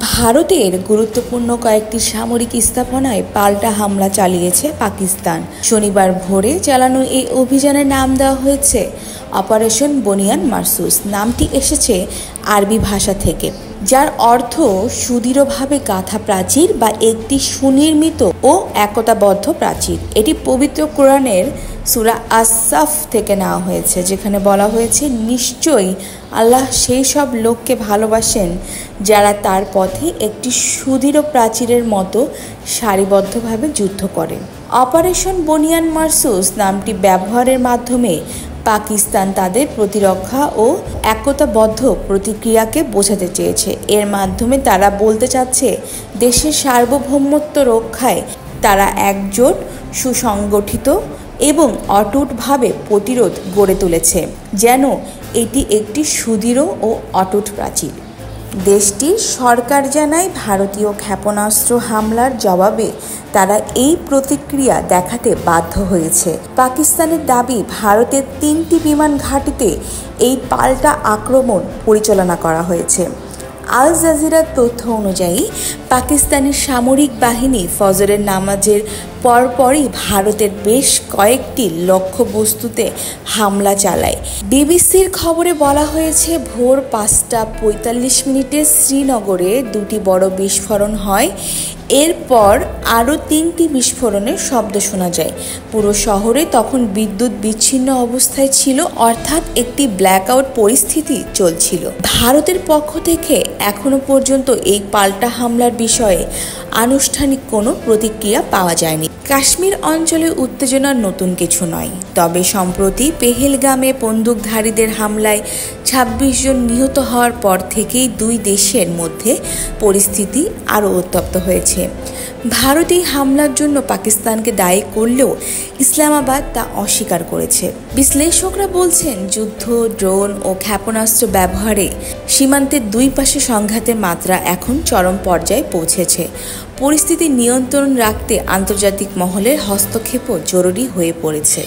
ভারতের গুরুত্বপূর্ণ কয়েকটি সামরিক স্থাপনায় পাল্টা হামলা চালিয়েছে পাকিস্তান। শনিবার ভোরে চালানো এই অভিযানের নাম দেওয়া হয়েছে অপারেশন বনিয়ান মারসুস। নামটি এসেছে আরবি ভাষা থেকে, যার অর্থ সুদৃঢ়ভাবে গাঁথা প্রাচীর বা একটি সুনির্মিত ও একতাবদ্ধ প্রাচীর। এটি পবিত্র কোরআনের সূরা আস-সাফ থেকে নেওয়া হয়েছে, যেখানে বলা হয়েছে, নিশ্চয়ই আল্লাহ সেই সব লোককে ভালোবাসেন যারা তার পথে একটি সুদৃঢ় প্রাচীরের মতো সারিবদ্ধভাবে যুদ্ধ করে। অপারেশন বনিয়ান মারসুস নামটি ব্যবহারের মাধ্যমে পাকিস্তান তাদের প্রতিরক্ষা ও একতাবদ্ধ প্রতিক্রিয়াকে বোঝাতে চেয়েছে। এর মাধ্যমে তারা বলতে চাচ্ছে, দেশের সার্বভৌমত্ব রক্ষায় তারা একজোট, সুসংগঠিত এবং অটুটভাবে প্রতিরোধ গড়ে তুলেছে, যেন এটি একটি সুদৃঢ় ও অটুট প্রাচীর। দেশটির সরকার জানায়, ভারতীয় ক্ষেপণাস্ত্র হামলার জবাবে তারা এই প্রতিক্রিয়া দেখাতে বাধ্য হয়েছে। পাকিস্তানের দাবি, ভারতের 3টি বিমান ঘাঁটিতে এই পাল্টা আক্রমণ পরিচালনা করা হয়েছে। আল জাজিরার তথ্য অনুযায়ী, পাকিস্তানি সামরিক বাহিনী ফজরের নামাজের পরপরই ভারতের বেশ কয়েকটি লক্ষ্যবস্তুতে হামলা চালায়। বিবিসির খবরে বলা হয়েছে, ভোর 5টা 45 শ্রীনগরে 2টি বড় বিস্ফোরণ হয়। এরপর আরও 3টি বিস্ফোরণের শব্দ শোনা যায়। পুরো শহরে তখন বিদ্যুৎ বিচ্ছিন্ন অবস্থায় ছিল, অর্থাৎ একটি ব্ল্যাকআউট পরিস্থিতি চলছিল। ভারতের পক্ষ থেকে এখনো পর্যন্ত এই পাল্টা হামলার বিষয়ে আনুষ্ঠানিক কোনো প্রতিক্রিয়া পাওয়া যায়নি। কাশ্মীর অঞ্চলে উত্তেজনা নতুন কিছু নয়, তবে সম্প্রতি পেহেলগামে বন্দুকধারীদের হামলায় 26 জন নিহত হওয়ার পর থেকেই দুই দেশের মধ্যে পরিস্থিতি আরও উত্তপ্ত হয়েছে। ভারত এই হামলার জন্য পাকিস্তানকে দায়ী করলেও ইসলামাবাদ তা অস্বীকার করেছে। বিশ্লেষকরা বলছেন, যুদ্ধ, ড্রোন ও ক্ষেপণাস্ত্র ব্যবহারে সীমান্তের দুই পাশে সংঘাতের মাত্রা এখন চরম পর্যায়ে পৌঁছেছে। পরিস্থিতি নিয়ন্ত্রণ রাখতে আন্তর্জাতিক মহলের হস্তক্ষেপও জরুরি হয়ে পড়েছে।